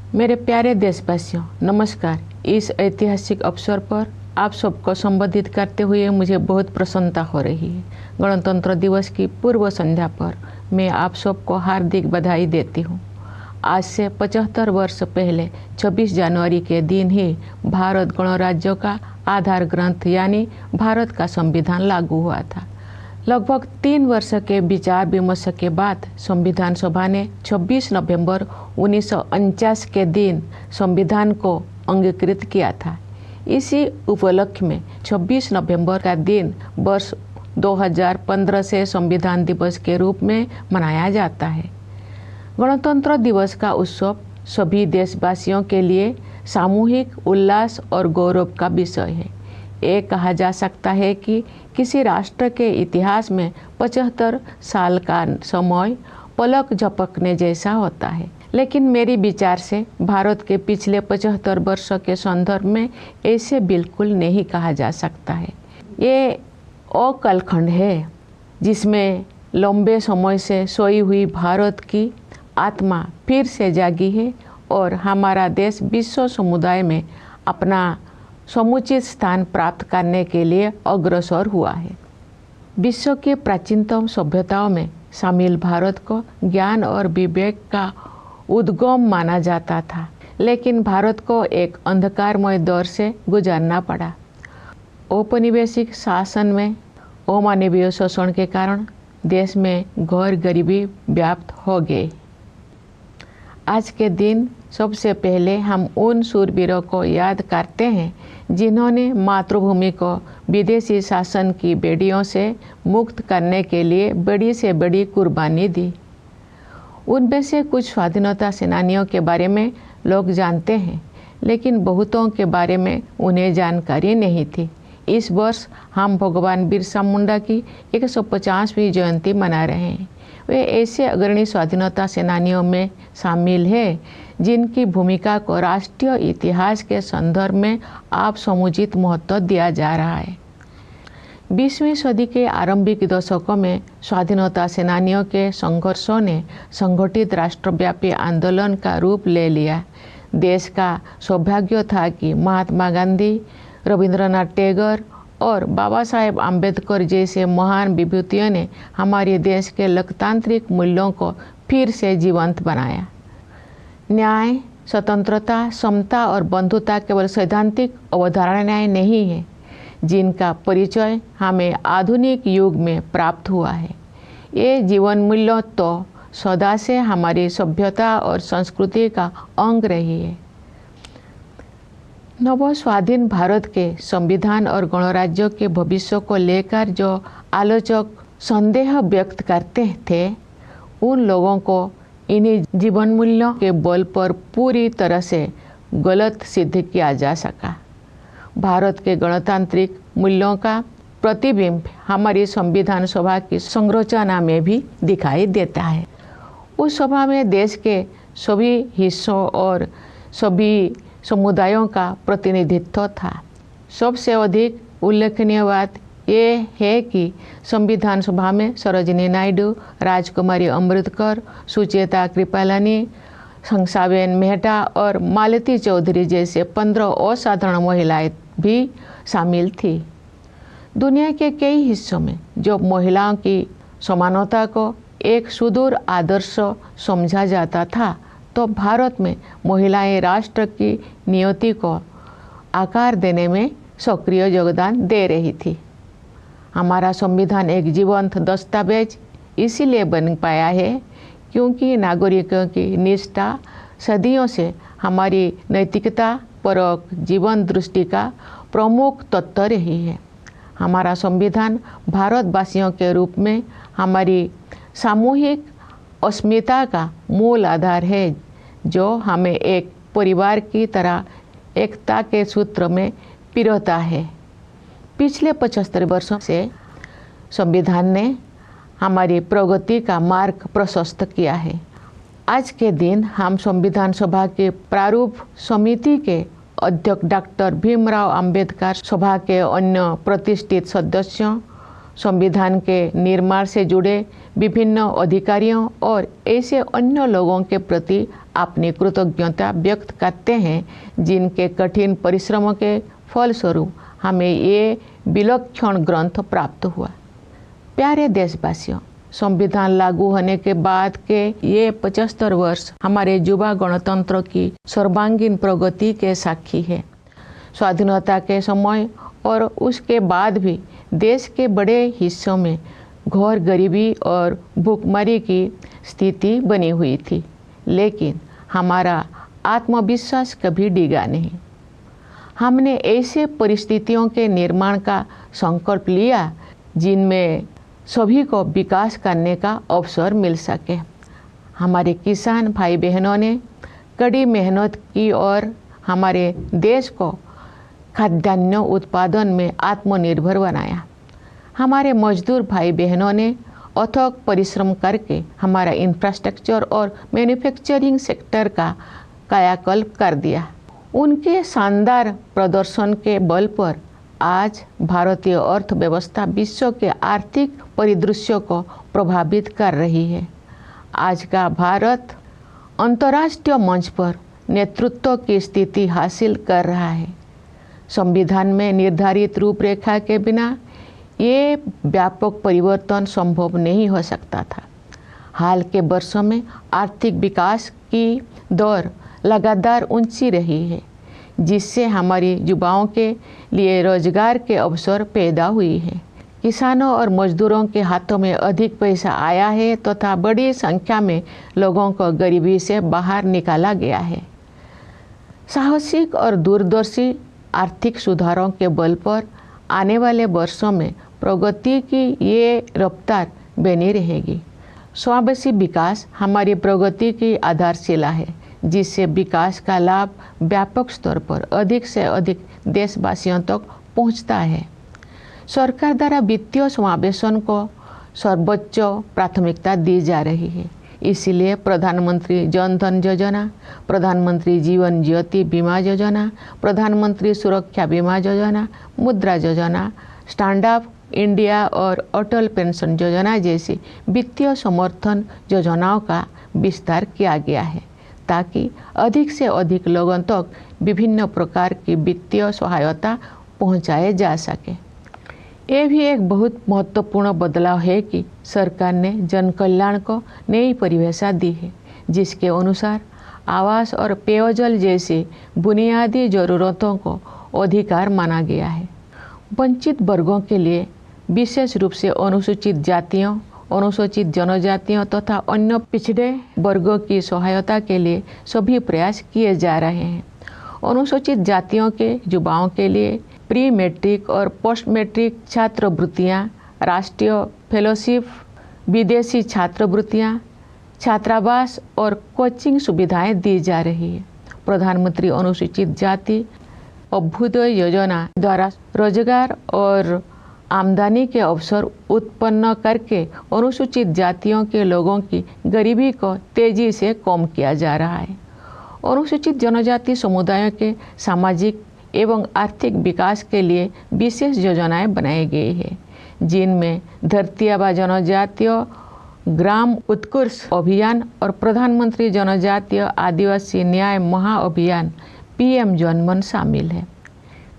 मेरे प्यारे देशवासियों, नमस्कार। इस ऐतिहासिक अवसर पर आप सबको संबोधित करते हुए मुझे बहुत प्रसन्नता हो रही है। गणतंत्र दिवस की पूर्व संध्या पर मैं आप सबको हार्दिक बधाई देती हूँ। आज से 75 वर्ष पहले 26 जनवरी के दिन ही भारत गणराज्य का आधार ग्रंथ यानी भारत का संविधान लागू हुआ था। लगभग 3 वर्ष के विचार विमर्श के बाद संविधान सभा ने 26 नवंबर 1949 के दिन संविधान को अंगीकृत किया था। इसी उपलक्ष्य में 26 नवंबर का दिन वर्ष 2015 से संविधान दिवस के रूप में मनाया जाता है। गणतंत्र दिवस का उत्सव सभी देशवासियों के लिए सामूहिक उल्लास और गौरव का विषय है। ये कहा जा सकता है कि किसी राष्ट्र के इतिहास में 75 साल का समय पलक झपकने जैसा होता है, लेकिन मेरी विचार से भारत के पिछले 75 वर्ष के संदर्भ में ऐसे बिल्कुल नहीं कहा जा सकता है। ये वो कालखंड है जिसमें लंबे समय से सोई हुई भारत की आत्मा फिर से जागी है और हमारा देश विश्व समुदाय में अपना समुचित स्थान प्राप्त करने के लिए अग्रसर हुआ है। विश्व के प्राचीनतम सभ्यताओं में शामिल भारत को ज्ञान और विवेक का उद्गम माना जाता था, लेकिन भारत को एक अंधकारमय दौर से गुजरना पड़ा। औपनिवेशिक शासन में अमानवीय शोषण के कारण देश में घोर गरीबी व्याप्त हो गई। आज के दिन सबसे पहले हम उन शूरवीरों को याद करते हैं जिन्होंने मातृभूमि को विदेशी शासन की बेड़ियों से मुक्त करने के लिए बड़ी से बड़ी कुर्बानी दी। उनमें से कुछ स्वाधीनता सेनानियों के बारे में लोग जानते हैं, लेकिन बहुतों के बारे में उन्हें जानकारी नहीं थी। इस वर्ष हम भगवान बिरसा मुंडा की 150वीं जयंती मना रहे हैं। वे ऐसे अग्रणी स्वाधीनता सेनानियों में शामिल हैं जिनकी भूमिका को राष्ट्रीय इतिहास के संदर्भ में आप समुचित महत्व दिया जा रहा है। 20वीं सदी के आरंभिक दशकों में स्वाधीनता सेनानियों के संघर्षों ने संगठित राष्ट्रव्यापी आंदोलन का रूप ले लिया। देश का सौभाग्य था कि महात्मा गांधी, रविंद्रनाथ टैगोर और बाबा साहेब आम्बेडकर जैसे महान विभूतियों ने हमारे देश के लोकतांत्रिक मूल्यों को फिर से जीवंत बनाया। न्याय, स्वतंत्रता, समता और बंधुता केवल सैद्धांतिक अवधारणाएं नहीं हैं, जिनका परिचय हमें आधुनिक युग में प्राप्त हुआ है। ये जीवन मूल्य तो सदा से हमारी सभ्यता और संस्कृति का अंग रही है। नव स्वाधीन भारत के संविधान और गणराज्य के भविष्य को लेकर जो आलोचक संदेह व्यक्त करते थे, उन लोगों को इन्हीं जीवन मूल्यों के बल पर पूरी तरह से गलत सिद्ध किया जा सका। भारत के गणतांत्रिक मूल्यों का प्रतिबिंब हमारी संविधान सभा की संरचना में भी दिखाई देता है। उस सभा में देश के सभी हिस्सों और सभी समुदायों का प्रतिनिधित्व था। सबसे अधिक उल्लेखनीय बात ये है कि संविधान सभा में सरोजिनी नायडू, राजकुमारी अमृतकर, सुचेता कृपलानी, हंसाबेन मेहता और मालती चौधरी जैसे 15 असाधारण महिलाएं भी शामिल थी। दुनिया के कई हिस्सों में जो महिलाओं की समानता को एक सुदूर आदर्श समझा जाता था, तो भारत में महिलाएं राष्ट्र की नियति को आकार देने में सक्रिय योगदान दे रही थी। हमारा संविधान एक जीवंत दस्तावेज इसीलिए बन पाया है क्योंकि नागरिकों की निष्ठा सदियों से हमारी नैतिकता परक जीवन दृष्टि का प्रमुख तत्व रही है। हमारा संविधान भारतवासियों के रूप में हमारी सामूहिक अस्मिता का मूल आधार है, जो हमें एक परिवार की तरह एकता के सूत्र में पिरोता है। पिछले 75 वर्षों से संविधान ने हमारी प्रगति का मार्ग प्रशस्त किया है। आज के दिन हम संविधान सभा के प्रारूप समिति के अध्यक्ष डॉक्टर भीमराव अंबेडकर, सभा के अन्य प्रतिष्ठित सदस्यों, संविधान के निर्माण से जुड़े विभिन्न अधिकारियों और ऐसे अन्य लोगों के प्रति अपनी कृतज्ञता व्यक्त करते हैं, जिनके कठिन परिश्रमों के फलस्वरूप हमें ये विलक्षण ग्रंथ प्राप्त हुआ। प्यारे देशवासियों, संविधान लागू होने के बाद के ये 75 वर्ष हमारे युवा गणतंत्र की सर्वांगीण प्रगति के साक्षी है। स्वाधीनता के समय और उसके बाद भी देश के बड़े हिस्सों में घोर गरीबी और भूखमरी की स्थिति बनी हुई थी, लेकिन हमारा आत्मविश्वास कभी डिगा नहीं। हमने ऐसे परिस्थितियों के निर्माण का संकल्प लिया जिनमें सभी को विकास करने का अवसर मिल सके। हमारे किसान भाई बहनों ने कड़ी मेहनत की और हमारे देश को खाद्यान्न उत्पादन में आत्मनिर्भर बनाया। हमारे मजदूर भाई बहनों ने अथक परिश्रम करके हमारा इंफ्रास्ट्रक्चर और मैन्युफैक्चरिंग सेक्टर का कायाकल्प कर दिया। उनके शानदार प्रदर्शन के बल पर आज भारतीय अर्थव्यवस्था विश्व के आर्थिक परिदृश्य को प्रभावित कर रही है। आज का भारत अंतर्राष्ट्रीय मंच पर नेतृत्व की स्थिति हासिल कर रहा है। संविधान में निर्धारित रूपरेखा के बिना ये व्यापक परिवर्तन संभव नहीं हो सकता था। हाल के वर्षों में आर्थिक विकास की दर लगातार ऊंची रही है, जिससे हमारे युवाओं के लिए रोजगार के अवसर पैदा हुई है। किसानों और मजदूरों के हाथों में अधिक पैसा आया है तथा बड़ी संख्या में लोगों को गरीबी से बाहर निकाला गया है। साहसिक और दूरदर्शी आर्थिक सुधारों के बल पर आने वाले वर्षों में प्रगति की ये रफ्तार बनी रहेगी। समावेशी विकास हमारी प्रगति की आधारशिला है, जिससे विकास का लाभ व्यापक स्तर पर अधिक से अधिक देशवासियों तक पहुंचता है। सरकार द्वारा वित्तीय समावेशन को सर्वोच्च प्राथमिकता दी जा रही है। इसलिए प्रधानमंत्री जन धन योजना, प्रधानमंत्री जीवन ज्योति बीमा योजना, प्रधानमंत्री सुरक्षा बीमा योजना, मुद्रा योजना, स्टैंड अप इंडिया और अटल पेंशन योजना जैसी वित्तीय समर्थन योजनाओं का विस्तार किया गया है, ताकि अधिक से अधिक लोगों तक विभिन्न प्रकार की वित्तीय सहायता पहुंचाए जा सके। ये भी एक बहुत महत्वपूर्ण बदलाव है कि सरकार ने जन कल्याण को नई परिभाषा दी है, जिसके अनुसार आवास और पेयजल जैसी बुनियादी ज़रूरतों को अधिकार माना गया है। वंचित वर्गों के लिए, विशेष रूप से अनुसूचित जातियों, अनुसूचित जनजातियों तथा अन्य पिछड़े वर्गों की सहायता के लिए सभी प्रयास किए जा रहे हैं। अनुसूचित जातियों के युवाओं के लिए प्री मैट्रिक और पोस्ट मैट्रिक छात्रवृत्तियाँ, राष्ट्रीय फेलोशिप, विदेशी छात्रवृत्तियाँ, छात्रावास और कोचिंग सुविधाएं दी जा रही है। प्रधानमंत्री अनुसूचित जाति अभ्युदय योजना द्वारा रोजगार और आमदनी के अवसर उत्पन्न करके अनुसूचित जातियों के लोगों की गरीबी को तेजी से कम किया जा रहा है। अनुसूचित जनजाति समुदायों के सामाजिक एवं आर्थिक विकास के लिए विशेष योजनाएं बनाई गई है, जिनमें धरती आबा जनजातीय ग्राम उत्कर्ष अभियान और प्रधानमंत्री जनजातीय आदिवासी न्याय महाअभियान PM जनमन शामिल है।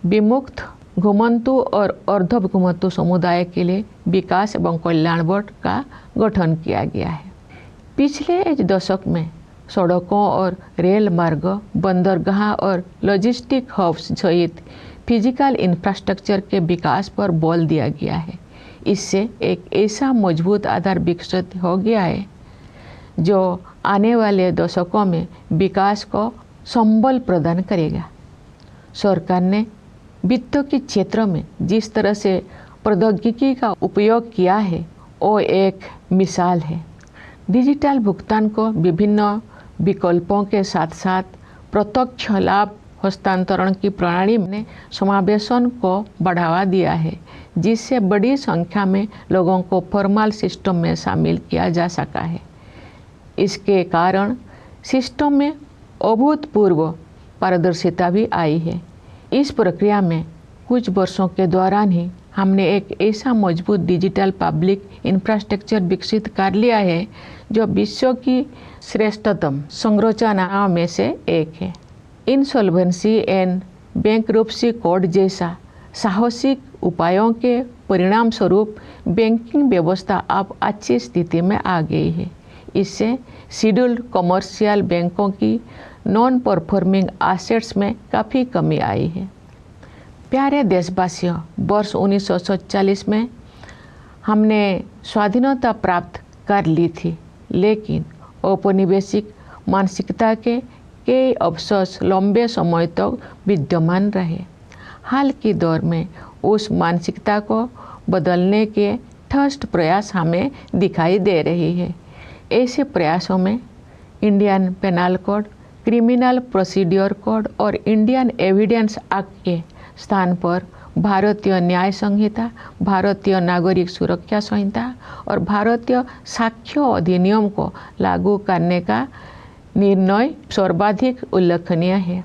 विमुक्त, घुमंतु और अर्ध घुमंतु समुदाय के लिए विकास एवं कल्याण बोर्ड का गठन किया गया है। पिछले एक दशक में सड़कों और रेल मार्ग, बंदरगाह और लॉजिस्टिक हब्स सहित फिजिकल इंफ्रास्ट्रक्चर के विकास पर बल दिया गया है। इससे एक ऐसा मजबूत आधार विकसित हो गया है जो आने वाले दशकों में विकास को संबल प्रदान करेगा। सरकार ने वित्त के क्षेत्र में जिस तरह से प्रौद्योगिकी का उपयोग किया है, वो एक मिसाल है। डिजिटल भुगतान को विभिन्न विकल्पों के साथ साथ प्रत्यक्ष लाभ हस्तांतरण की प्रणाली ने समावेशन को बढ़ावा दिया है, जिससे बड़ी संख्या में लोगों को फॉर्मल सिस्टम में शामिल किया जा सका है। इसके कारण सिस्टम में अभूतपूर्व पारदर्शिता भी आई है। इस प्रक्रिया में कुछ वर्षों के दौरान ही हमने एक ऐसा मजबूत डिजिटल पब्लिक इंफ्रास्ट्रक्चर विकसित कर लिया है जो विश्व की श्रेष्ठतम संरचनाओं में से एक है। इंसॉल्वेंसी एंड बैंकरप्सी कोड जैसा साहसिक उपायों के परिणाम स्वरूप बैंकिंग व्यवस्था अब अच्छी स्थिति में आ गई है। इससे शेड्यूल्ड कमर्शियल बैंकों की नॉन परफॉर्मिंग एसेट्स में काफ़ी कमी आई है। प्यारे देशवासियों, वर्ष 1947 में हमने स्वाधीनता प्राप्त कर ली थी, लेकिन औपनिवेशिक मानसिकता के कई अवशेष लंबे समय तक विद्यमान रहे। हाल के दौर में उस मानसिकता को बदलने के ठोस प्रयास हमें दिखाई दे रही है। ऐसे प्रयासों में Indian Penal Code, Criminal Procedure Code और इंडियन एविडेंस एक्ट के स्थान पर भारतीय न्याय संहिता, भारतीय नागरिक सुरक्षा संहिता और भारतीय साक्ष्य अधिनियम को लागू करने का निर्णय सर्वाधिक उल्लेखनीय है।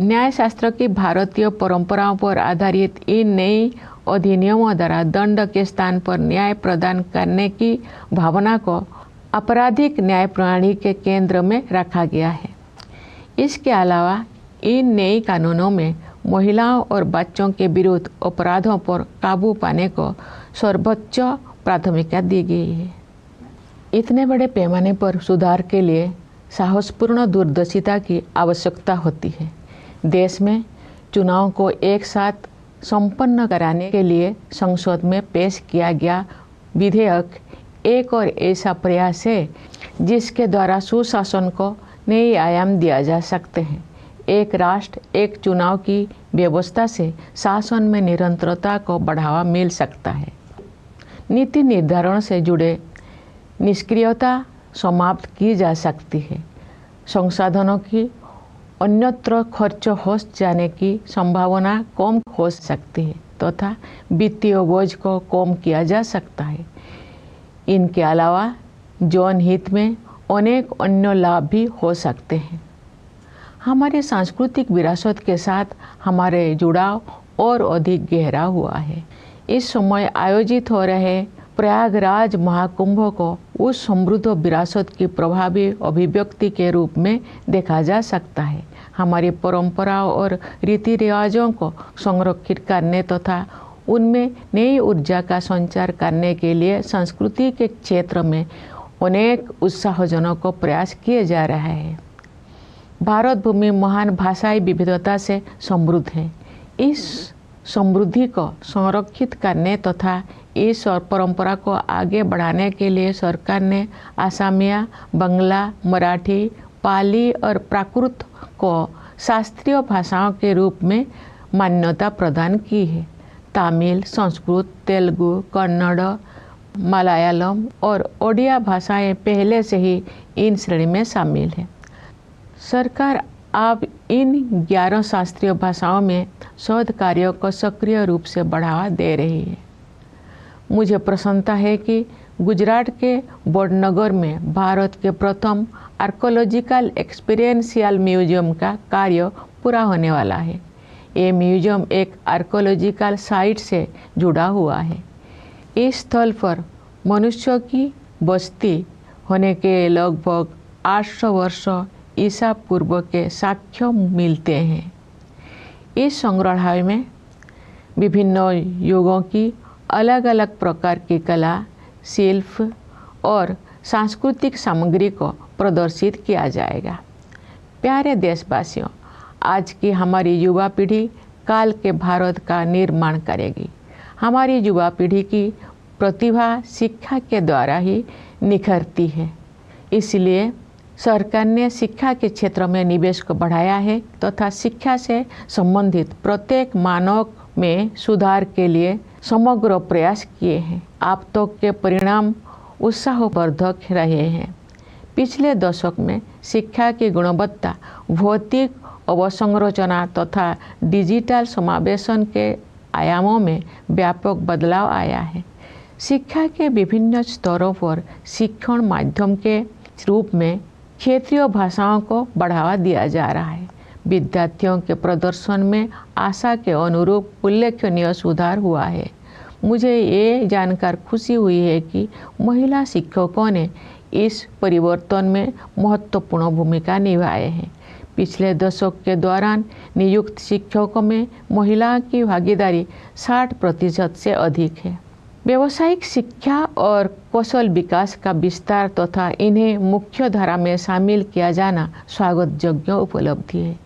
न्यायशास्त्र की भारतीय परंपराओं पर आधारित इन नई अधिनियमों द्वारा दंड के स्थान पर न्याय प्रदान करने की भावना को आपराधिक न्याय प्रणाली के केंद्र में रखा गया है। इसके अलावा इन नए कानूनों में महिलाओं और बच्चों के विरुद्ध अपराधों पर काबू पाने को सर्वोच्च प्राथमिकता दी गई है। इतने बड़े पैमाने पर सुधार के लिए साहसपूर्ण दूरदर्शिता की आवश्यकता होती है। देश में चुनाव को एक साथ संपन्न कराने के लिए संसद में पेश किया गया विधेयक एक और ऐसा प्रयास है जिसके द्वारा सुशासन को नए आयाम दिया जा सकते हैं। एक राष्ट्र एक चुनाव की व्यवस्था से शासन में निरंतरता को बढ़ावा मिल सकता है। नीति निर्धारण से जुड़े निष्क्रियता समाप्त की जा सकती है। संसाधनों की अन्यत्र खर्च हो जाने की संभावना कम हो सकती है तथा वित्तीय बोझ को कम किया जा सकता है। इनके अलावा जन हित में अनेक अन्य लाभ भी हो सकते हैं। हमारे सांस्कृतिक विरासत के साथ हमारे जुड़ाव और अधिक गहरा हुआ है। इस समय आयोजित हो रहे प्रयागराज महाकुंभ को उस समृद्ध विरासत की प्रभावी अभिव्यक्ति के रूप में देखा जा सकता है। हमारी परंपराओं और रीति रिवाजों को संरक्षित करने तथा उनमें नई ऊर्जा का संचार करने के लिए संस्कृति के क्षेत्र में अनेक उत्साहजनक प्रयास किए जा रहे हैं। भारत भूमि महान भाषाई विविधता से समृद्ध है। इस समृद्धि को संरक्षित करने तथा इस और परंपरा को आगे बढ़ाने के लिए सरकार ने असमिया, बंगला, मराठी, पाली और प्राकृत को शास्त्रीय भाषाओं के रूप में मान्यता प्रदान की है। तमिल, संस्कृत, तेलुगु, कन्नड़, मलयालम और ओडिया भाषाएं पहले से ही इन श्रेणी में शामिल हैं। सरकार अब इन 11 शास्त्रीय भाषाओं में शोध कार्यों को सक्रिय रूप से बढ़ावा दे रही है। मुझे प्रसन्नता है कि गुजरात के वडनगर में भारत के प्रथम आर्कोलॉजिकल एक्सपीरियंशियल म्यूजियम का कार्य पूरा होने वाला है। ये म्यूजियम एक आर्कोलॉजिकल साइट से जुड़ा हुआ है। इस स्थल पर मनुष्य की बस्ती होने के लगभग 800 वर्ष ईसा पूर्व के साक्ष्य मिलते हैं। इस संग्रहालय में विभिन्न युगों की अलग अलग प्रकार की कला, शिल्प और सांस्कृतिक सामग्री को प्रदर्शित किया जाएगा। प्यारे देशवासियों, आज की हमारी युवा पीढ़ी काल के भारत का निर्माण करेगी। हमारी युवा पीढ़ी की प्रतिभा शिक्षा के द्वारा ही निखरती है। इसलिए सरकार ने शिक्षा के क्षेत्र में निवेश को बढ़ाया है तथा शिक्षा से संबंधित प्रत्येक मानक में सुधार के लिए समग्र प्रयास किए हैं। अब तक के परिणाम उत्साहवर्धक रहे हैं। पिछले दशक में शिक्षा की गुणवत्ता, भौतिक अवसंरचना तथा डिजिटल समावेशन के आयामों में व्यापक बदलाव आया है। शिक्षा के विभिन्न स्तरों पर शिक्षण माध्यम के रूप में क्षेत्रीय भाषाओं को बढ़ावा दिया जा रहा है। विद्यार्थियों के प्रदर्शन में आशा के अनुरूप उल्लेखनीय सुधार हुआ है। मुझे ये जानकर खुशी हुई है कि महिला शिक्षकों ने इस परिवर्तन में महत्वपूर्ण भूमिका निभाई है। पिछले दशक के दौरान नियुक्त शिक्षकों में महिलाओं की भागीदारी 60% से अधिक है। व्यावसायिक शिक्षा और कौशल विकास का विस्तार तथा इन्हें मुख्य धारा में शामिल किया जाना स्वागत योग्य उपलब्धि है।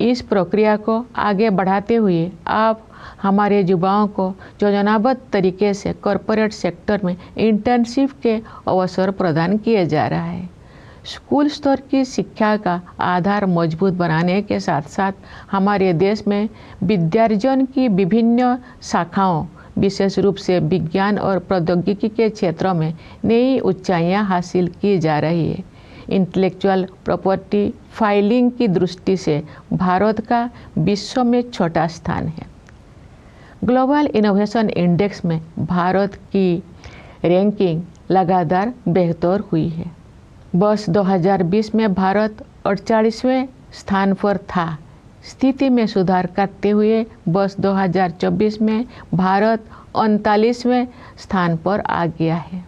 इस प्रक्रिया को आगे बढ़ाते हुए आप हमारे युवाओं को योजनाबद्ध तरीके से कॉरपोरेट सेक्टर में इंटर्नशिप के अवसर प्रदान किए जा रहा है। स्कूल स्तर की शिक्षा का आधार मजबूत बनाने के साथ साथ हमारे देश में विद्यार्जन की विभिन्न शाखाओं, विशेष रूप से विज्ञान और प्रौद्योगिकी के क्षेत्रों में नई ऊंचाइयां हासिल की जा रही है। इंटेलेक्चुअल प्रॉपर्टी फाइलिंग की दृष्टि से भारत का विश्व में छोटा स्थान है। ग्लोबल इनोवेशन इंडेक्स में भारत की रैंकिंग लगातार बेहतर हुई है। वर्ष 2020 में भारत 48वें स्थान पर था। स्थिति में सुधार करते हुए वर्ष 2024 में भारत 39वें स्थान पर आ गया है।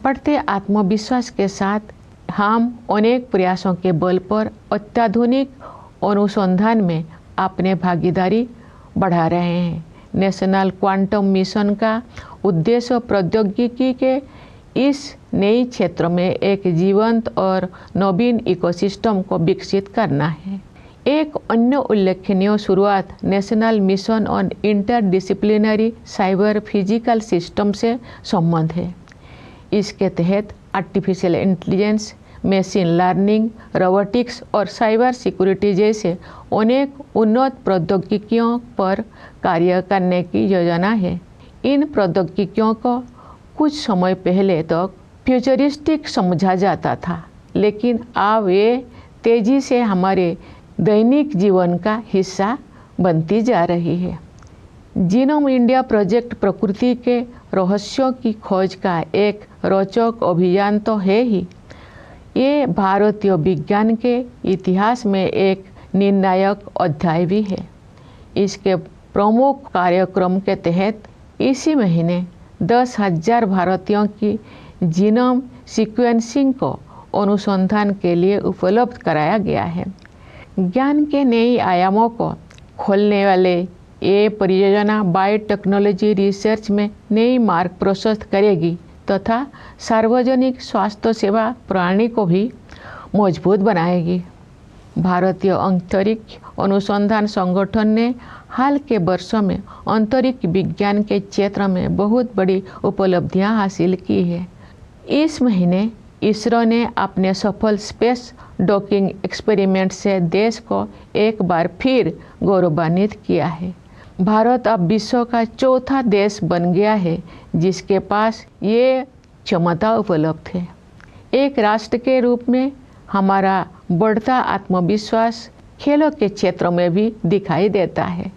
बढ़ते आत्मविश्वास के साथ हम अनेक प्रयासों के बल पर अत्याधुनिक अनुसंधान में अपने भागीदारी बढ़ा रहे हैं। नेशनल क्वांटम मिशन का उद्देश्य प्रौद्योगिकी के इस नए क्षेत्र में एक जीवंत और नवीन इकोसिस्टम को विकसित करना है। एक अन्य उल्लेखनीय शुरुआत national mission on interdisciplinary cyber physical system से संबंध है। इसके तहत artificial intelligence, machine learning, robotics और साइबर सिक्योरिटी जैसे अनेक उन्नत प्रौद्योगिकियों पर कार्य करने की योजना है। इन प्रौद्योगिकियों को कुछ समय पहले तक फ्यूचरिस्टिक समझा जाता था, लेकिन अब ये तेज़ी से हमारे दैनिक जीवन का हिस्सा बनती जा रही है। जीनोम इंडिया प्रोजेक्ट प्रकृति के रहस्यों की खोज का एक रोचक अभियान तो है ही, ये भारतीय विज्ञान के इतिहास में एक निर्णायक अध्याय भी है। इसके प्रमुख कार्यक्रम के तहत इसी महीने 10,000 भारतीयों की जीनोम सीक्वेंसिंग को अनुसंधान के लिए उपलब्ध कराया गया है। ज्ञान के नए आयामों को खोलने वाले ये परियोजना बायोटेक्नोलॉजी रिसर्च में नई मार्ग प्रशस्त करेगी तथा सार्वजनिक स्वास्थ्य सेवा प्रणाली को भी मजबूत बनाएगी। भारतीय अंतरिक्ष अनुसंधान संगठन ने हाल के वर्षों में अंतरिक्ष विज्ञान के क्षेत्र में बहुत बड़ी उपलब्धियां हासिल की है। इस महीने इसरो ने अपने सफल स्पेस डॉकिंग एक्सपेरिमेंट से देश को एक बार फिर गौरवान्वित किया है। भारत अब विश्व का चौथा देश बन गया है जिसके पास ये क्षमता उपलब्ध है। एक राष्ट्र के रूप में हमारा बढ़ता आत्मविश्वास खेलों के क्षेत्र में भी दिखाई देता है।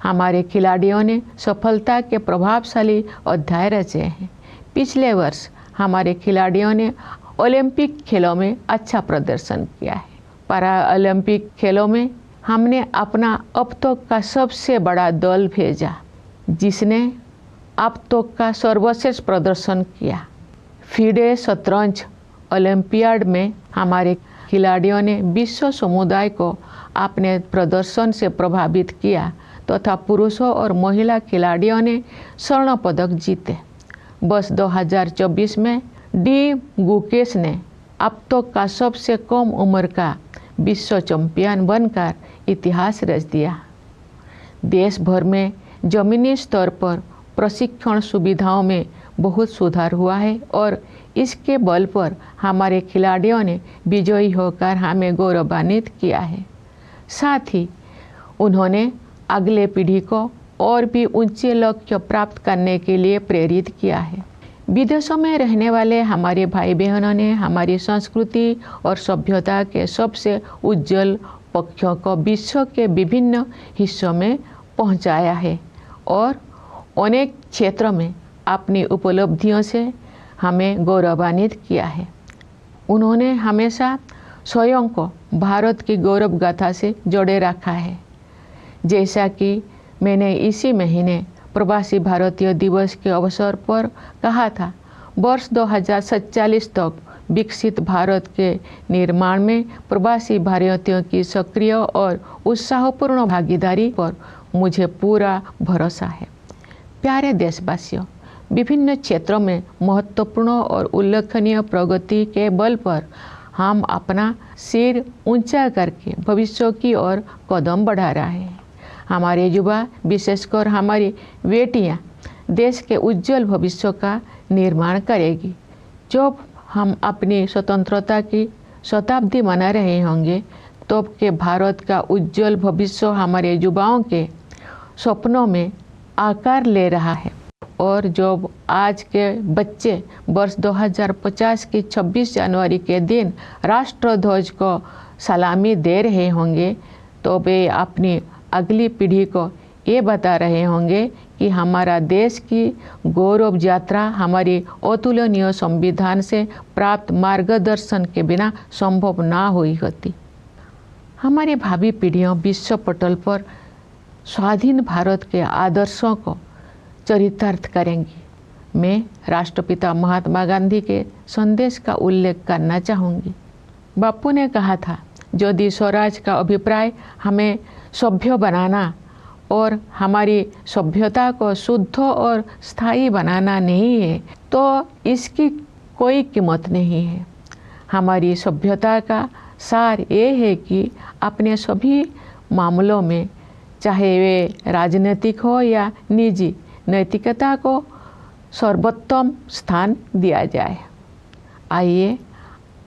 हमारे खिलाड़ियों ने सफलता के प्रभावशाली अध्याय रचे हैं। पिछले वर्ष हमारे खिलाड़ियों ने ओलंपिक खेलों में अच्छा प्रदर्शन किया है। पैरा ओलंपिक खेलों में हमने अपना अब तक का सबसे बड़ा दल भेजा जिसने अब तक का सर्वश्रेष्ठ प्रदर्शन किया। फीडे शतरंज ओलंपियाड में हमारे खिलाड़ियों ने विश्व समुदाय को अपने प्रदर्शन से प्रभावित किया तथा पुरुषों और महिला खिलाड़ियों ने स्वर्ण पदक जीते। वर्ष 2024 में डी गुकेश ने अब तक का सबसे कम उम्र का विश्व चैंपियन बनकर इतिहास रच दिया। देश भर में जमीनी स्तर पर प्रशिक्षण सुविधाओं में बहुत सुधार हुआ है और इसके बल पर हमारे खिलाड़ियों ने विजयी होकर हमें गौरवान्वित किया है। साथ ही उन्होंने अगले पीढ़ी को और भी ऊंचे लक्ष्य प्राप्त करने के लिए प्रेरित किया है। विदेशों में रहने वाले हमारे भाई बहनों ने हमारी संस्कृति और सभ्यता के सबसे उज्जवल पक्षों को विश्व के विभिन्न हिस्सों में पहुंचाया है और अनेक क्षेत्रों में अपनी उपलब्धियों से हमें गौरवान्वित किया है। उन्होंने हमेशा स्वयं को भारत की गौरव गाथा से जोड़े रखा है। जैसा कि मैंने इसी महीने प्रवासी भारतीय दिवस के अवसर पर कहा था, वर्ष 2047 तक विकसित भारत के निर्माण में प्रवासी भारतीयों की सक्रिय और उत्साहपूर्ण भागीदारी पर मुझे पूरा भरोसा है। प्यारे देशवासियों, विभिन्न क्षेत्रों में महत्वपूर्ण और उल्लेखनीय प्रगति के बल पर हम अपना सिर ऊंचा करके भविष्य की ओर कदम बढ़ा रहे हैं। हमारे युवा, विशेषकर हमारी बेटियां, देश के उज्जवल भविष्य का निर्माण करेगी। जब हम अपनी स्वतंत्रता की शताब्दी मना रहे होंगे, तब के भारत का उज्जवल भविष्य हमारे युवाओं के सपनों में आकार ले रहा है। और जब आज के बच्चे वर्ष 2050 की 26 जनवरी के दिन राष्ट्रध्वज को सलामी दे रहे होंगे, तो वे अपनी अगली पीढ़ी को ये बता रहे होंगे कि हमारा देश की गौरव यात्रा हमारी अतुलनीय संविधान से प्राप्त मार्गदर्शन के बिना संभव ना हुई होती। हमारी भावी पीढ़ियां विश्व पटल पर स्वाधीन भारत के आदर्शों को चरितार्थ करेंगी। मैं राष्ट्रपिता महात्मा गांधी के संदेश का उल्लेख करना चाहूँगी। बापू ने कहा था, यदि स्वराज का अभिप्राय हमें सभ्य बनाना और हमारी सभ्यता को शुद्ध और स्थायी बनाना नहीं है, तो इसकी कोई कीमत नहीं है। हमारी सभ्यता का सार ये है कि अपने सभी मामलों में, चाहे वे राजनीतिक हो या निजी, नैतिकता को सर्वोत्तम स्थान दिया जाए। आइए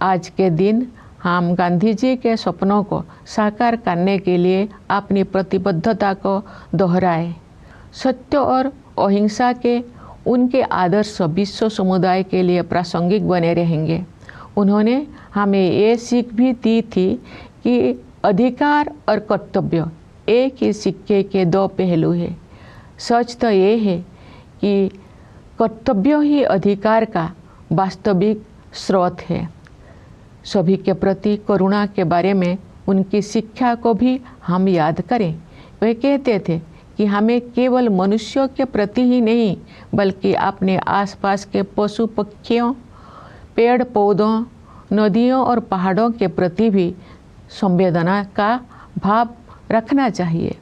आज के दिन हम गांधी जी के सपनों को साकार करने के लिए अपनी प्रतिबद्धता को दोहराएं। सत्य और अहिंसा के उनके आदर्श विश्व समुदाय के लिए प्रासंगिक बने रहेंगे। उन्होंने हमें ये सीख भी दी थी कि अधिकार और कर्तव्य एक ही सिक्के के दो पहलू हैं। सच तो ये है कि कर्तव्य ही अधिकार का वास्तविक स्रोत है। सभी के प्रति करुणा के बारे में उनकी शिक्षा को भी हम याद करें। वे कहते थे कि हमें केवल मनुष्यों के प्रति ही नहीं, बल्कि अपने आसपास के पशु पक्षियों, पेड़ पौधों, नदियों और पहाड़ों के प्रति भी संवेदना का भाव रखना चाहिए।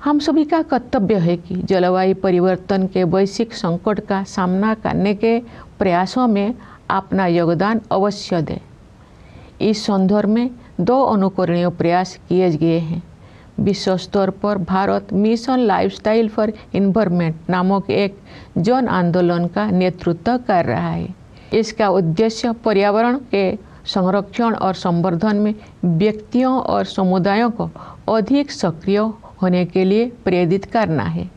हम सभी का कर्तव्य है कि जलवायु परिवर्तन के वैश्विक संकट का सामना करने के प्रयासों में अपना योगदान अवश्य दें। इस संदर्भ में 2 अनुकरणीय प्रयास किए गए हैं। विश्व स्तर पर Bharat mission lifestyle for environment नामक एक जन आंदोलन का नेतृत्व कर रहा है। इसका उद्देश्य पर्यावरण के संरक्षण और संवर्धन में व्यक्तियों और समुदायों को अधिक सक्रिय होने के लिए प्रेरित करना है।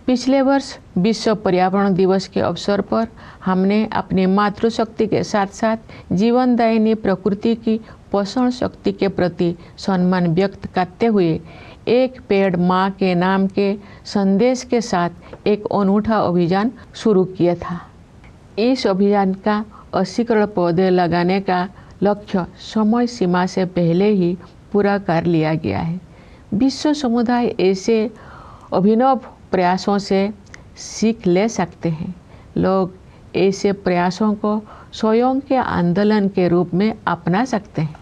पिछले वर्ष विश्व पर्यावरण दिवस के अवसर पर हमने अपनी मातृशक्ति के साथ साथ जीवनदायिनी प्रकृति की पोषण शक्ति के प्रति सम्मान व्यक्त करते हुए एक पेड़ माँ के नाम के संदेश के साथ एक अनूठा अभियान शुरू किया था। इस अभियान का 80 करोड़ पौधे लगाने का लक्ष्य समय सीमा से पहले ही पूरा कर लिया गया है। विश्व समुदाय ऐसे अभिनव प्रयासों से सीख ले सकते हैं। लोग ऐसे प्रयासों को स्वयं के आंदोलन के रूप में अपना सकते हैं।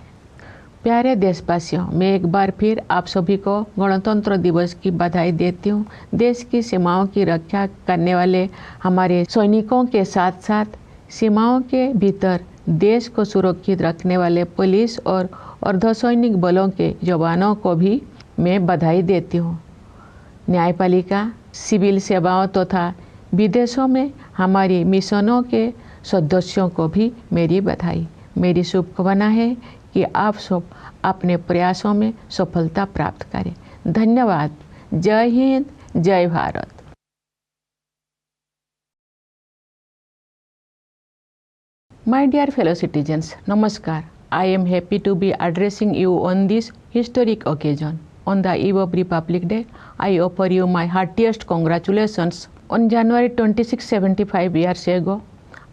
प्यारे देशवासियों, मैं एक बार फिर आप सभी को गणतंत्र दिवस की बधाई देती हूँ। देश की सीमाओं की रक्षा करने वाले हमारे सैनिकों के साथ साथ सीमाओं के भीतर देश को सुरक्षित रखने वाले पुलिस और अर्धसैनिक बलों के जवानों को भी मैं बधाई देती हूँ। न्यायपालिका, सिविल सेवाओं तथा विदेशों में हमारी मिशनों के सदस्यों को भी मेरी बधाई। मेरी शुभकामना है कि आप सब अपने प्रयासों में सफलता प्राप्त करें। धन्यवाद। जय हिंद, जय Bharat. My dear fellow citizens, Namaskar. I am happy to be addressing you on this historic occasion. On the eve of Republic Day, I offer you my heartiest congratulations. On January 26, 75 years ago,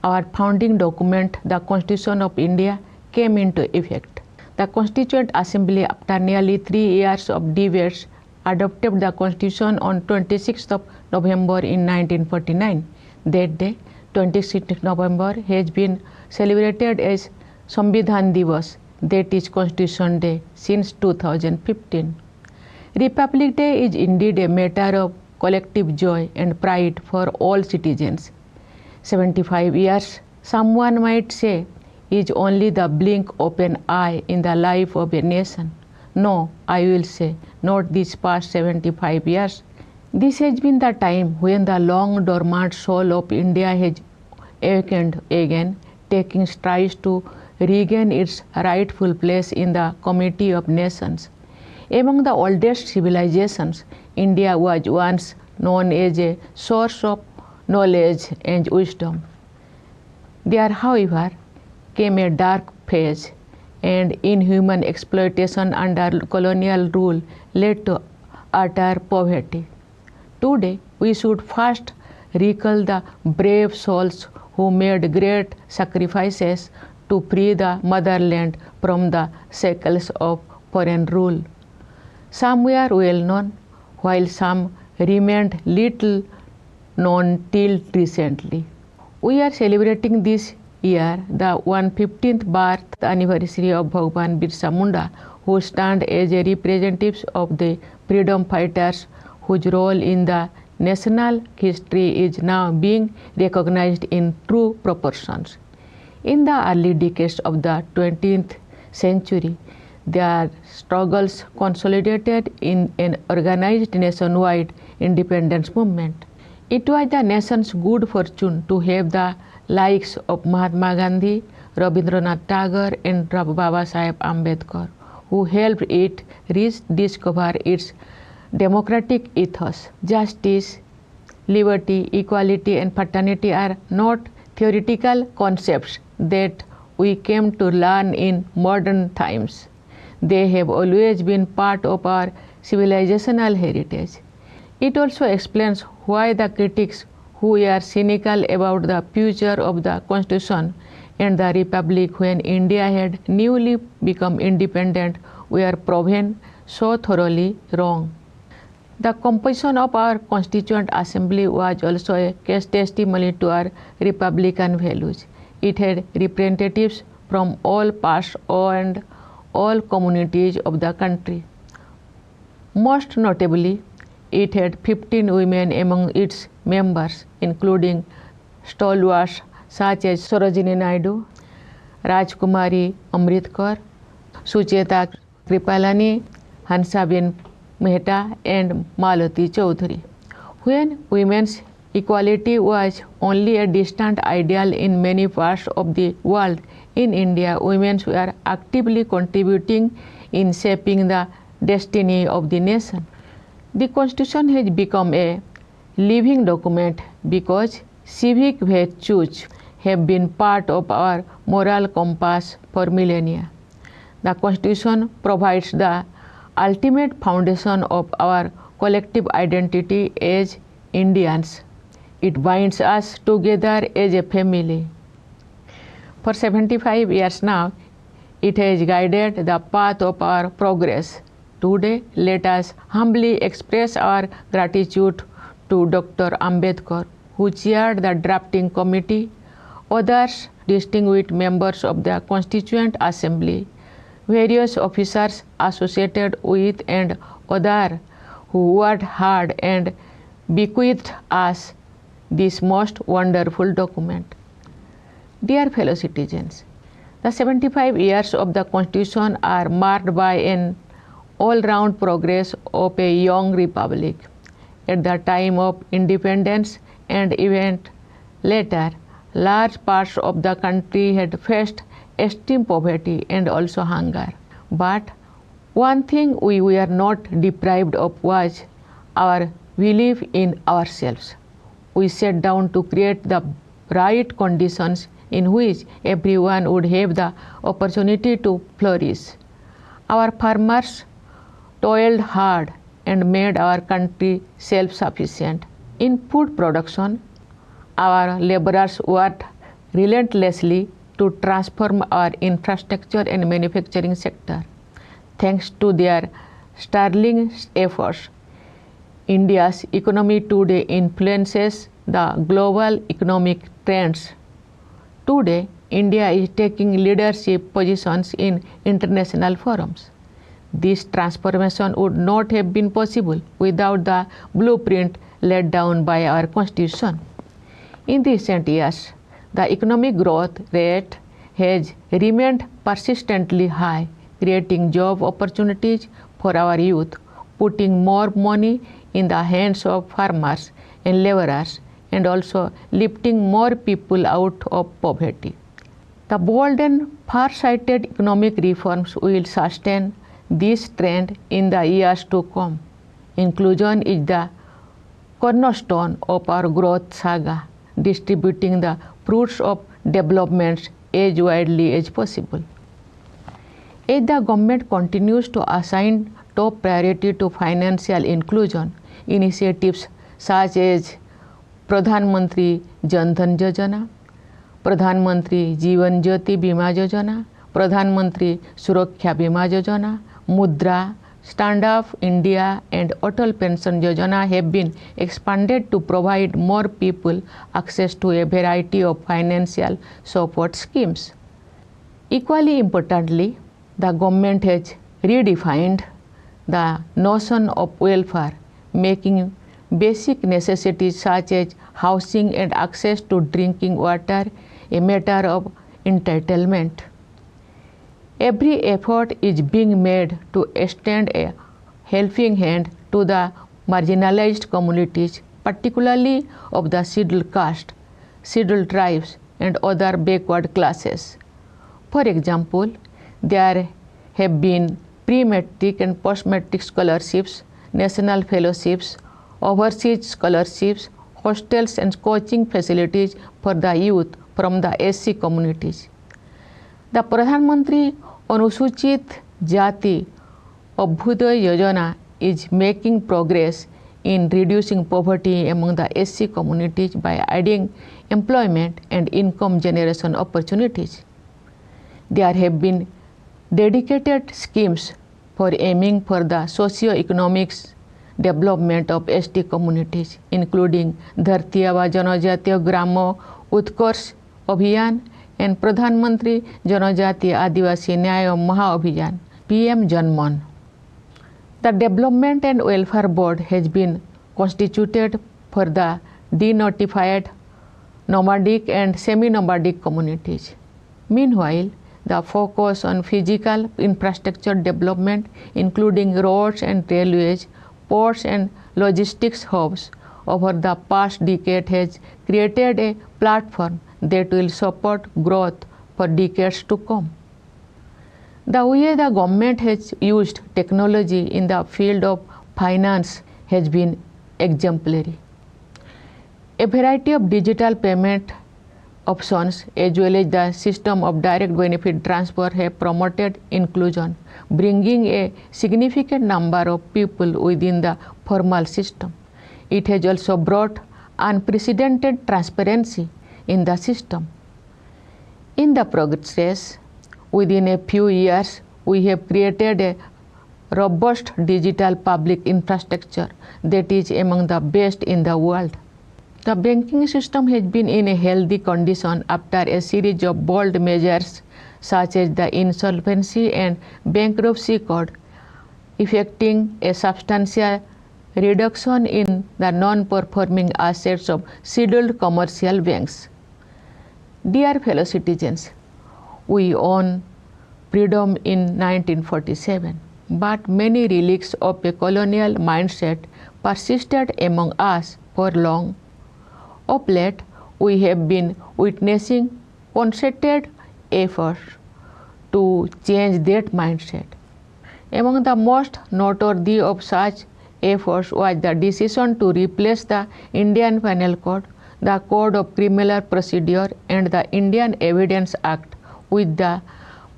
our founding document, the Constitution of India, came into effect. The Constituent Assembly, after nearly 3 years of debates, adopted the Constitution on 26th of November in 1949. That day, 26th November, has been celebrated as Samvidhan Divas, that is Constitution Day, since 2015. Republic Day is indeed a matter of collective joy and pride for all citizens. 75 years, someone might say, is only the blink of an eye in the life of a nation. No, I will say, not these past 75 years. This has been the time when the long dormant soul of India has awakened again, taking strides to regain its rightful place in the community of nations. Among the oldest civilizations, India was once known as a source of knowledge and wisdom. There, however, came a dark phase, and inhuman exploitation under colonial rule led to utter poverty. Today, we should first recall the brave souls who made great sacrifices to free the motherland from the shackles of foreign rule. Some were well known, while some remained little known till recently. We are celebrating this year the 115th birth anniversary of Bhagwan Birsa Munda, who stand as a representatives of the freedom fighters whose role in the national history is now being recognized in true proportions. In the early decades of the 20th century, their struggles consolidated in an organized nationwide independence movement. It was the nation's good fortune to have the likes of Mahatma Gandhi, Rabindranath Tagore, and Baba Saheb Ambedkar, who helped it rediscover its democratic ethos. Justice, liberty, equality, and fraternity are not theoretical concepts that we came to learn in modern times. They have always been part of our civilizational heritage. It also explains why the critics who are cynical about the future of the Constitution and the Republic when India had newly become independent were proven so thoroughly wrong. The composition of our Constituent Assembly was also a case testimony to our republican values. It had representatives from all parts and all communities of the country. Most notably, it had 15 women among its members, including stalwarts such as Sarojini Naidu, Rajkumari Amritkar, Sucheta Kripalani, Hansabin Mehta, and Malati Chaudhary. When women's equality was only a distant ideal in many parts of the world, in India, women were actively contributing in shaping the destiny of the nation. The Constitution has become a living document because civic virtues have been part of our moral compass for millennia. The Constitution provides the ultimate foundation of our collective identity as Indians. It binds us together as a family. For 75 years now, it has guided the path of our progress. Today, let us humbly express our gratitude to Dr. Ambedkar, who chaired the drafting committee, others distinguished members of the Constituent Assembly, various officers associated with, and others who worked hard and bequeathed us this most wonderful document. Dear fellow citizens, the 75 years of the Constitution are marked by an all-round progress of a young republic. At the time of independence and even later, large parts of the country had faced extreme poverty and also hunger. But one thing we were not deprived of was our belief in ourselves. We sat down to create the right conditions in which everyone would have the opportunity to flourish. Our farmers toiled hard and made our country self-sufficient. In food production, our laborers worked relentlessly to transform our infrastructure and manufacturing sector. Thanks to their sterling efforts, India's economy today influences the global economic trends. Today, India is taking leadership positions in international forums. This transformation would not have been possible without the blueprint laid down by our Constitution. In recent years, the economic growth rate has remained persistently high, creating job opportunities for our youth, putting more money in the hands of farmers and laborers, and also lifting more people out of poverty. The bold and far-sighted economic reforms will sustain this trend in the years to come. Inclusion is the cornerstone of our growth saga, distributing the fruits of developments as widely as possible. As the government continues to assign top priority to financial inclusion, initiatives such as Pradhan Mantri Jan Dhan Yojana, Pradhan Mantri Jeevan Jyoti Bima Yojana, Pradhan Mantri Suraksha Bima Yojana, Mudra, Stand Up India and Atal Pension Yojana have been expanded to provide more people access to a variety of financial support schemes. Equally importantly, the government has redefined the notion of welfare, making basic necessities such as housing and access to drinking water a matter of entitlement. Every effort is being made to extend a helping hand to the marginalized communities, particularly of the scheduled caste, scheduled tribes, and other backward classes. For example, there have been pre-matric and post-matric scholarships, national fellowships, overseas scholarships, hostels and coaching facilities for the youth from the SC communities. The Pradhan Mantri Anusuchit Jati Abhyuday Yojana is making progress in reducing poverty among the SC communities by adding employment and income generation opportunities. There have been dedicated schemes for aiming for the socio-economic development of ST communities, including Dharti Aaba Janajatiya Gramo Utkarsh Abhiyan and Pradhan Mantri Janajati Adivasi Nyaya Maha-Abhiyan, PM Janman. The Development and Welfare Board has been constituted for the denotified, nomadic and semi-nomadic communities. Meanwhile, the focus on physical infrastructure development, including roads and railways, ports and logistics hubs, over the past decade has created a platform that will support growth for decades to come. The way the government has used technology in the field of finance has been exemplary. A variety of digital payment options as well as the system of direct benefit transfer have promoted inclusion, bringing a significant number of people within the formal system. It has also brought unprecedented transparency in the system. In the progress, within a few years, we have created a robust digital public infrastructure that is among the best in the world. The banking system has been in a healthy condition after a series of bold measures such as the Insolvency and Bankruptcy Code, effecting a substantial reduction in the non-performing assets of scheduled commercial banks. Dear fellow citizens, we own freedom in 1947, but many relics of a colonial mindset persisted among us for long. Of late, we have been witnessing concerted efforts to change that mindset. Among the most noteworthy of such efforts was the decision to replace the Indian Penal Code, the Code of Criminal Procedure, and the Indian Evidence Act with the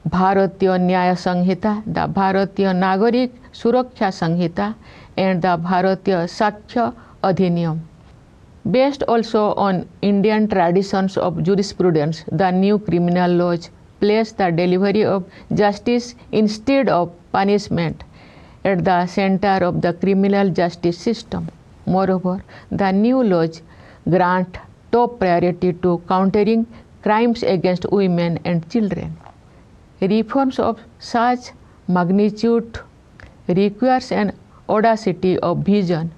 Bharatiya Nyaya Sanhita, the Bharatiya Nagarik Suraksha Sanhita, and the Bharatiya Sakshya Adhiniyam. Based also on Indian traditions of jurisprudence, the new criminal laws place the delivery of justice instead of punishment at the center of the criminal justice system. Moreover, the new laws grant top priority to countering crimes against women and children. Reforms of such magnitude requires an audacity of vision.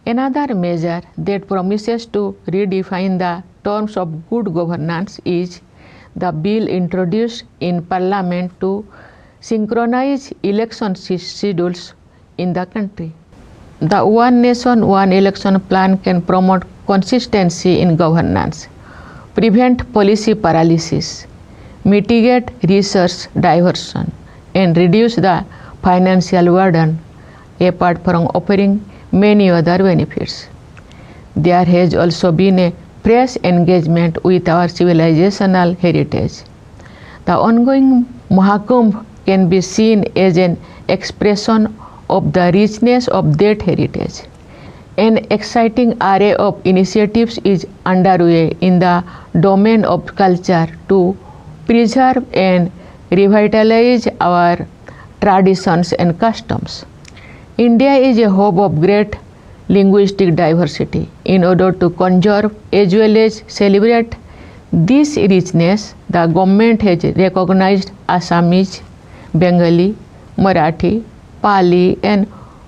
Another measure that promises to redefine the terms of good governance is the bill introduced in Parliament to synchronize election schedules in the country. The One Nation, One Election plan can promote consistency in governance, prevent policy paralysis, mitigate resource diversion, and reduce the financial burden, apart from offering many other benefits. There has also been a fresh engagement with our civilizational heritage. The ongoing Mahakumbh can be seen as an expression of the richness of that heritage. An exciting array of initiatives is underway in the domain of culture to preserve and revitalize our traditions and customs. India is a hub of great linguistic diversity. In order to conserve as well as celebrate this richness, the government has recognized Assamese, Bengali, Marathi, Pali, and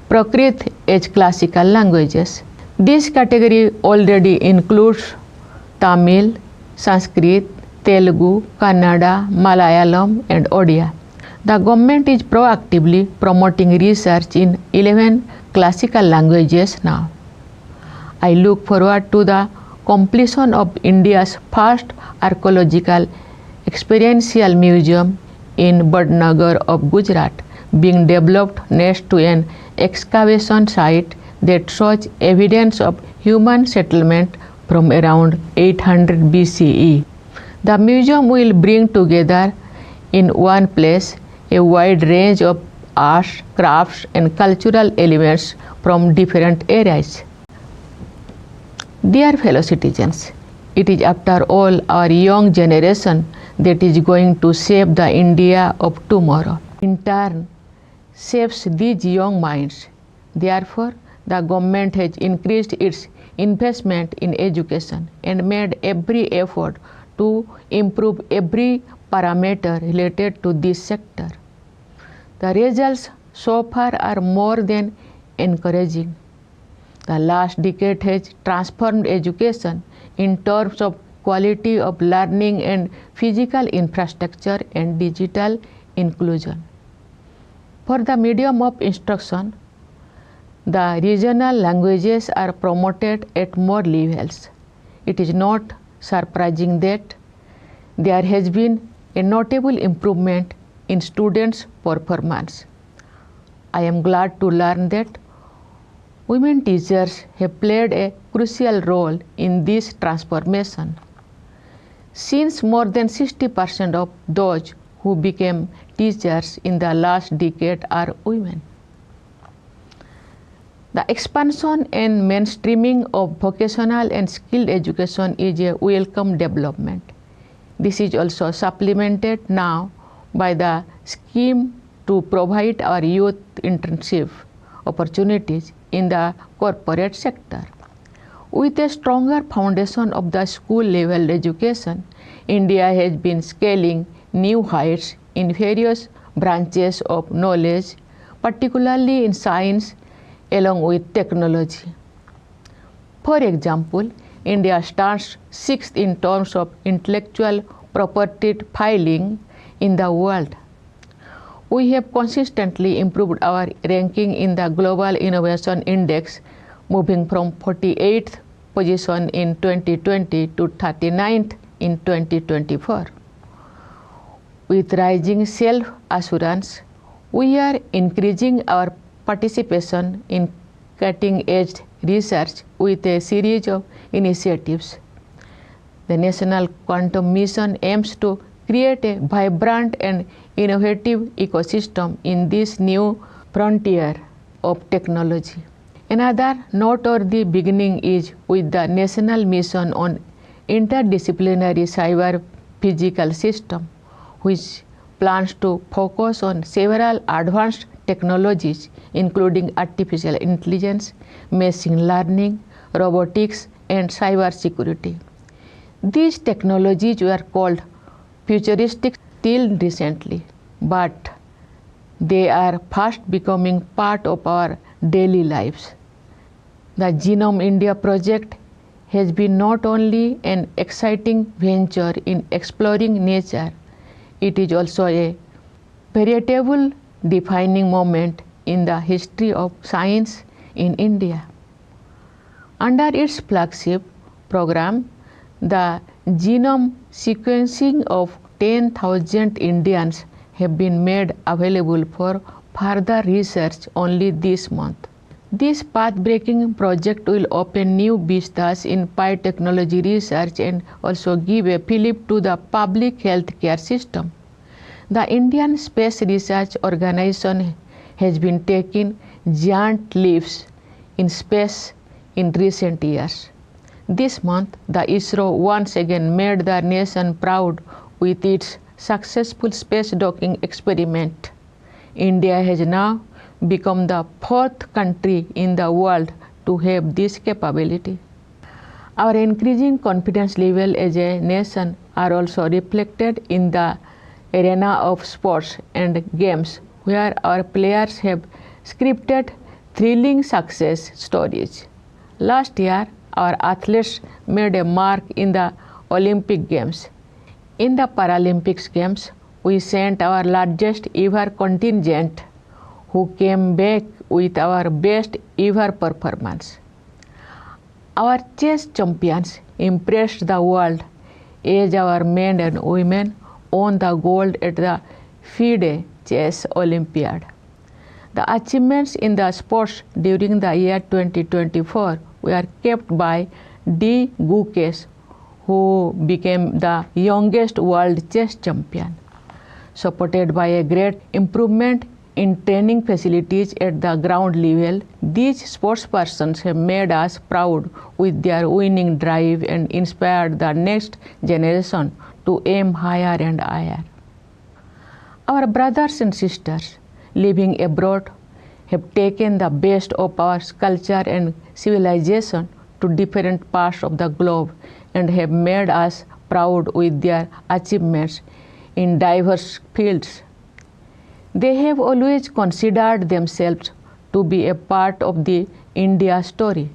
Prakrit as classical languages. This category already includes Tamil, Sanskrit, Telugu, Kannada, Malayalam, and Odia. The government is proactively promoting research in 11 classical languages now. I look forward to the completion of India's first archaeological experiential museum in Badnagar of Gujarat, being developed next to an excavation site that shows evidence of human settlement from around 800 BCE. The museum will bring together in one place a wide range of arts, crafts, and cultural elements from different eras. Dear fellow citizens, it is after all our young generation that is going to shape the India of tomorrow. In turn, shapes these young minds. Therefore, the government has increased its investment in education and made every effort to improve every parameter related to this sector. The results so far are more than encouraging. The last decade has transformed education in terms of quality of learning and physical infrastructure and digital inclusion. For the medium of instruction, the regional languages are promoted at more levels. It is not surprising that there has been a notable improvement in students' performance. I am glad to learn that women teachers have played a crucial role in this transformation, since more than 60% of those who became teachers in the last decade are women. The expansion and mainstreaming of vocational and skilled education is a welcome development. This is also supplemented now by the scheme to provide our youth internship opportunities in the corporate sector. With a stronger foundation of the school level education, India has been scaling new heights in various branches of knowledge, particularly in science along with technology. For example, India stands sixth in terms of intellectual property filing in the world. We have consistently improved our ranking in the Global Innovation Index, moving from 48th position in 2020 to 39th in 2024. With rising self-assurance, we are increasing our participation in cutting-edge research with a series of initiatives. The National Quantum Mission aims to create a vibrant and innovative ecosystem in this new frontier of technology. Another noteworthy beginning is with the National Mission on Interdisciplinary Cyber Physical System, which plans to focus on several advanced technologies including artificial intelligence, machine learning, robotics, and cyber security. These technologies were called futuristic till recently, but they are fast becoming part of our daily lives. The Genome India project has been not only an exciting venture in exploring nature, it is also a veritable defining moment in the history of science in India. Under its flagship program, the genome sequencing of 10,000 Indians have been made available for further research only this month. This path-breaking project will open new vistas in biotechnology research and also give a fillip to the public health care system. The Indian Space Research Organization has been taking giant leaps in space in recent years. This month, the ISRO once again made the nation proud with its successful space docking experiment. India has now become the fourth country in the world to have this capability. Our increasing confidence level as a nation are also reflected in the arena of sports and games, where our players have scripted thrilling success stories. Last year, our athletes made a mark in the Olympic Games. In the Paralympics Games, we sent our largest ever contingent, who came back with our best ever performance. Our chess champions impressed the world as our men and women won the gold at the FIDE Chess Olympiad. The achievements in the sports during the year 2024 were kept by D. Gukesh, who became the youngest world chess champion. Supported by a great improvement in training facilities at the ground level, these sportspersons have made us proud with their winning drive and inspired the next generation to aim higher and higher. Our brothers and sisters living abroad have taken the best of our culture and civilization to different parts of the globe and have made us proud with their achievements in diverse fields. They have always considered themselves to be a part of the India story.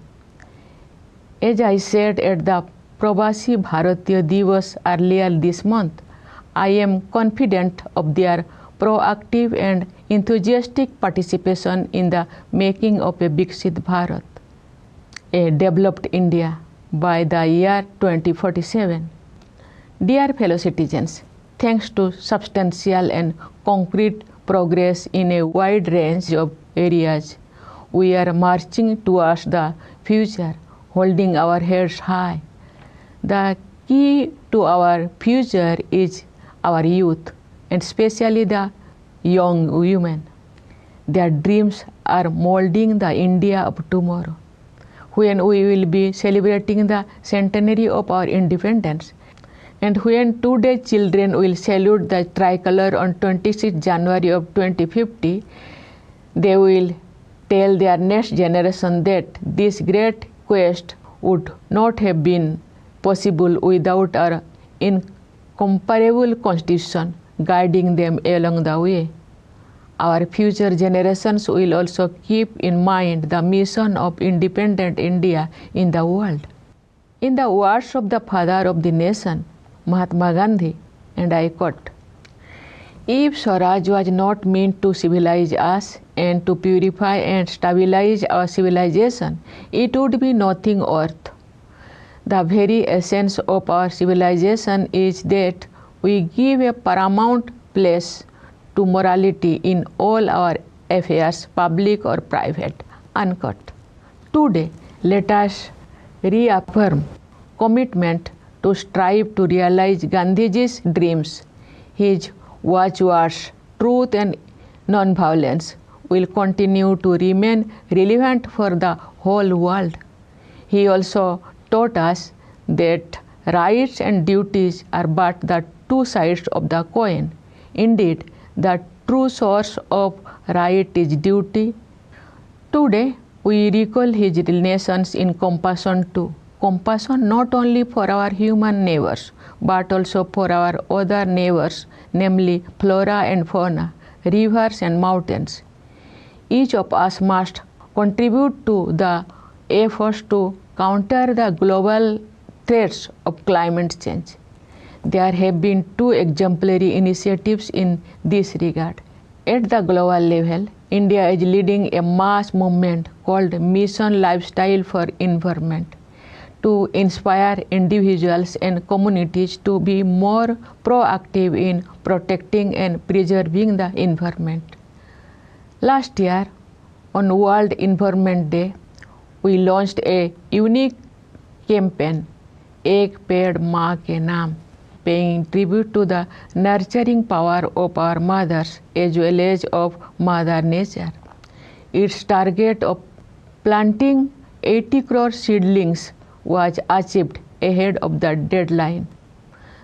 As I said at the Pravasi Bharatiya Divas earlier this month, I am confident of their proactive and enthusiastic participation in the making of a Viksit Bharat, a developed India by the year 2047. Dear fellow citizens, thanks to substantial and concrete progress in a wide range of areas, we are marching towards the future, holding our heads high. The key to our future is our youth, and especially the young women. Their dreams are molding the India of tomorrow. When we will be celebrating the centenary of our independence, and when today's children will salute the tricolor on 26 January of 2050, they will tell their next generation that this great quest would not have been possible without our incomparable constitution guiding them along the way. Our future generations will also keep in mind the mission of independent India in the world. In the words of the father of the nation, Mahatma Gandhi, and I quote, "If Swaraj was not meant to civilize us and to purify and stabilize our civilization, it would be nothing worth. The very essence of our civilization is that we give a paramount place to morality in all our affairs, public or private." Unquote. Today, let us reaffirm commitment to strive to realize Gandhiji's dreams, his watchwords, truth and non-violence, will continue to remain relevant for the whole world. He also taught us that rights and duties are but the two sides of the coin. Indeed, the true source of right is duty. Today, we recall his lessons in compassion too. Compassion not only for our human neighbors, but also for our other neighbors, namely flora and fauna, rivers and mountains. Each of us must contribute to the efforts to counter the global threats of climate change. There have been two exemplary initiatives in this regard. At the global level, India is leading a mass movement called Mission Lifestyle for Environment to inspire individuals and communities to be more proactive in protecting and preserving the environment. Last year, on World Environment Day, we launched a unique campaign, Ek Ped Maa Ke Naam, paying tribute to the nurturing power of our mothers as well as of Mother Nature. Its target of planting 80 crore seedlings was achieved ahead of the deadline.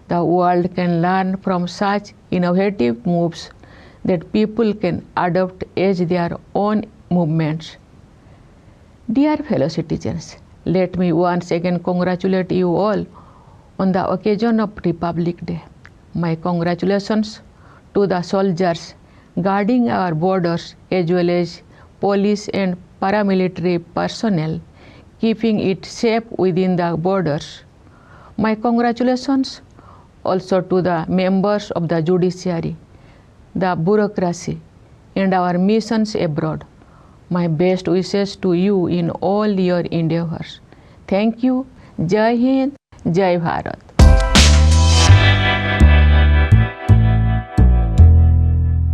The world can learn from such innovative moves that people can adopt as their own movements. Dear fellow citizens, let me once again congratulate you all on the occasion of Republic Day. My congratulations to the soldiers guarding our borders as well as police and paramilitary personnel keeping it safe within the borders. My congratulations also to the members of the judiciary, the bureaucracy, and our missions abroad. My best wishes to you in all your endeavors. Thank you. Jai Hind, Jai Bharat.